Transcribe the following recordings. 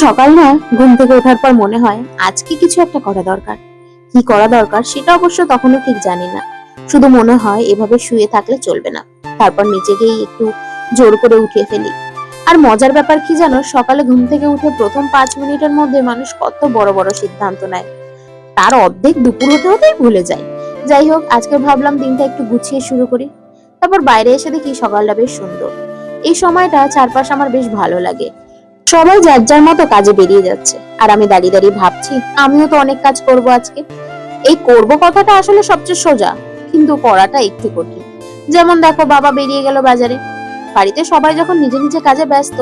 সকাল না ঘুম থেকে ওঠার পর মনে হয় আজকে কিছু একটা করা দরকার। কি করা দরকার সেটা অবশ্য তখনও ঠিক জানি না, শুধু মনে হয় এভাবে শুয়ে থাকলে চলবে না। তারপর নিজেকেই একটু জোর করে উঠিয়ে ফেলি। আর মজার ব্যাপার কি জানো, সকালে ঘুম থেকে উঠে প্রথম 5 মিনিটের মধ্যে মানুষ কত বড় বড় সিদ্ধান্ত নেয়, তার অর্ধেক দুপুর হতে হতেই ভুলে যায়। যাই হোক, আজকে ভাবলাম দিনটা একটু গুছিয়ে শুরু করি। তারপর বাইরে এসে দেখি সকালটা বেশ সুন্দর। এই সময়টা চারপাশ আমার বেশ ভালো লাগে। সবাই যার যার মতো কাজে বেরিয়ে যাচ্ছে, আর আমি দাঁড়িয়ে দাঁড়িয়ে ভাবছি আমিও তো অনেক কাজ করব আজকে। এই করব কথাটা আসলে সবচেয়ে সোজা, কিন্তু করাটা একটু কঠিন। যেমন দেখো, বাবা বেরিয়ে গেল বাজারে। বাড়িতে সবাই যখন নিজে নিজে কাজে ব্যস্ত,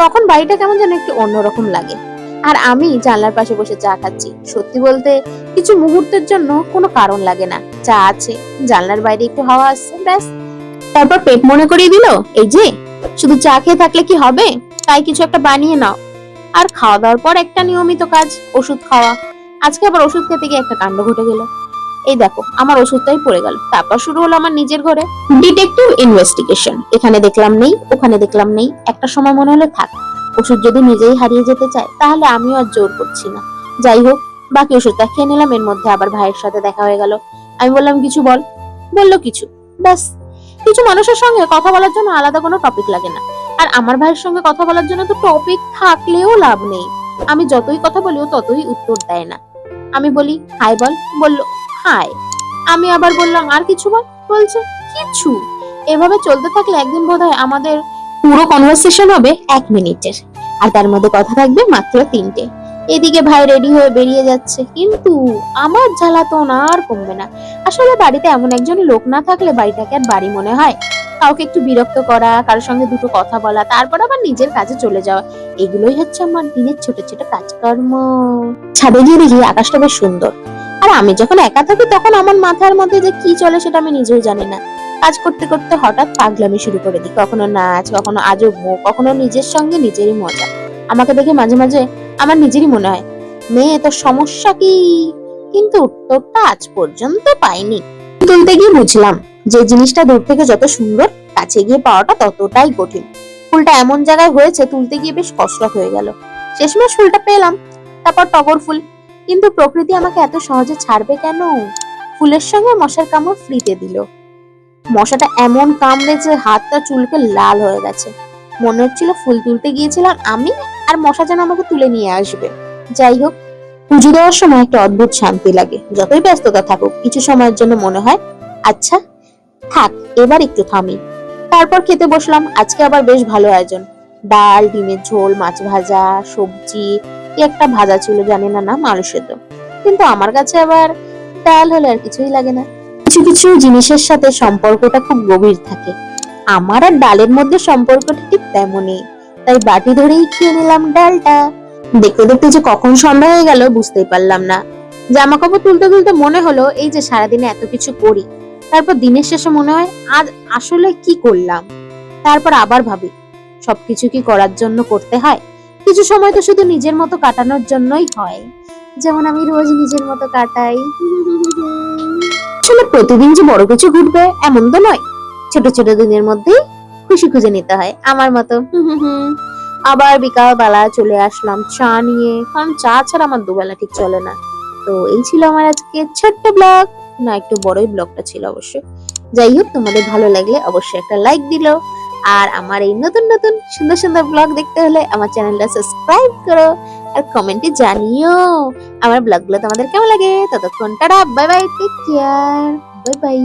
তখন বাড়িটা কেমন যেন একটু অন্যরকম লাগে। আর আমি জানলার পাশে বসে চা খাচ্ছি। সত্যি বলতে কিছু মুহূর্তের জন্য কোনো কারণ লাগে না, চা আছে, জানলার বাইরে একটু হাওয়া আসছে, ব্যাস। তারপর পেট মনে করিয়ে দিল, এই যে শুধু চা খেয়ে থাকলে কি হবে, তাই কিছু একটা বানিয়ে নাও। আর খাওয়া দাওয়ার পর একটা নিয়মিত কাজ, ওষুধ খাওয়া। আজকে আবার ওষুধ খেতে গিয়ে একটা কাণ্ড ঘটে গেল। এই দেখো, আমার ওষুধটাই পড়ে গেল। তারপর শুরু হলো আমার নিজের ঘরে ডিটেকটিভ ইনভেস্টিগেশন। এখানে দেখলাম নেই, ওখানে দেখলাম নেই। একটা সময় মনে হলো থাক, ওষুধ যদি নিজেই হারিয়ে যেতে চায় তাহলে আমিও আর জোর করছি না। যাই হোক, বাকি ওষুধটা খেয়ে নিলাম। এর মধ্যে আবার ভাইয়ের সাথে দেখা হয়ে গেল। আমি বললাম কিছু বল, বললো কিছু, ব্যাস। কিছু মানুষের সঙ্গে কথা বলার জন্য আলাদা কোনো টপিক লাগে না, আর আমার ভাইয়ের সঙ্গে কথা বলার জন্য তো টপিক থাকলেও লাভ নেই। আমি যতই কথা বলি ও ততই উত্তর দেয় না। আমি বলি হাই বল, বললো হাই। আমি আবার বললাম আর কিছু বল, বলছে কিছু। এভাবে চলতে থাকলে একদিন বোধহয় আমাদের পুরো কনভারসেশন হবে 1 মিনিটের, আর তার মধ্যে কথা থাকবে মাত্র 3টে। এদিকে ভাই রেডি হয়ে বেরিয়ে যাচ্ছে, কিন্তু আমার জ্বালাতন আর কমবে না। আসলে বাড়িতে এমন একজন লোক না থাকলে বাড়িটাকে আর বাড়ি মনে হয়। কাউকে একটু বিরক্ত করা, কারোর সঙ্গে দুটো কথা বলা, তারপর আবার নিজের কাজে চলে যাওয়া, এগুলোই হচ্ছে আমার দিনের ছোট ছোট কাজকর্ম। ছাদে গিয়ে দেখি আকাশটা বেশ সুন্দর। আর আমি যখন একা থাকি তখন আমার মাথার মধ্যে যে কি চলে সেটা আমি নিজেও জানি না। কাজ করতে করতে হঠাৎ পাগলামি শুরু করে দিই, কখনো নাচ, কখনো আজব মুখ, কখনো নিজের সঙ্গে নিজেরই মজা। আমাকে দেখে মাঝে মাঝে আমার নিজেরই মনে হয়, মেয়ে তোর সমস্যা কি? কিন্তু উত্তরটা আজ পর্যন্ত পাইনি। তুলতে গিয়ে বুঝলাম যে জিনিসটা দূর থেকে যত সুন্দর, কাছে গিয়ে পাওয়াটা ততটাই কঠিন। ফুলটা এমন জায়গায় হয়েছে, তুলতে গিয়ে বেশ কষ্ট হয়ে গেল। শেষমেশ ফুলটা পেলাম, তারপর টগর ফুল। কিন্তু প্রকৃতি আমাকে এত সহজে ছাড়বে কেন? ফুলের সঙ্গে মশার কামড় ফ্রিতে দিল। মশাটা এমন কামড়েছে হাতটা চুলকে লাল হয়ে গেছে। মনে হচ্ছিল ফুল তুলতে গিয়েছিলাম আমি, আর মশা যেন আমাকে তুলে নিয়ে আসবে। যাই হোক, পুজো দেওয়ার সময় একটা অদ্ভুত শান্তি লাগে। যতই ব্যস্ততা থাকুক, কিছু সময়ের জন্য মনে হয় আচ্ছা থাক, এবার একটু থামি। তারপর খেতে বসলাম। আজকে আবার বেশ ভালো আয়োজন। ডাল, ডিমের ঝোল, মাছ ভাজা, সবজি, কি একটা ভাজা ছিল জানি না নাম, আলু সেদ্ধ। কিন্তু আমার কাছে আবার ডাল হলে আর কিছুই লাগে না। কিছু কিছু জিনিসের সাথে সম্পর্কটা খুব গভীর থাকে। আমার আর ডালের মধ্যে সম্পর্কটা ঠিক তেমনই। তাই বাটি ধরেই খেয়ে নিলাম ডালটা। দেখতে দেখতে যে কখন সন্ধ্যা হয়ে গেল বুঝতেই পারলাম না। জামা কাপড় তুলতে তুলতে মনে হলো এই যে সারাদিনে এত কিছু করি, তারপর দিনের শেষে মনে হয় আজ আসলে কি করলাম। তারপর আবার ভাবি সবকিছু কি করার জন্য করতে হয়? কিছু সময় তো শুধু নিজের মতো কাটানোর জন্যই হয়, যেমন আমি রোজ নিজের মতো কাটাই। আসলে প্রতিদিন যে বড় কিছু ঘটবে এমন তো নয়, ছোট ছোট দিনের মধ্যেই খুশি খুঁজে নিতে হয় আমার মতো। আবার বিকাল বেলা চলে আসলাম চা নিয়ে, কারণ চা ছাড়া আমার দুবেলা ঠিক চলে না। তো এই ছিল আমার আজকে ছোট্ট ব্লগ, না একটু বড়ই ব্লগটা ছিল অবশ্যই। যাই হোক, তোমাদের ভালো লাগলে অবশ্যই একটা লাইক দিলো, আর আমার এই নতুন নতুন সুন্দর সুন্দর ব্লগ দেখতে হলে আমার চ্যানেলটা সাবস্ক্রাইব করো, আর কমেন্টে জানিও আমার ব্লগগুলো তোমাদের কেমন লাগে। ততক্ষণ tata, bye bye, take care, bye by.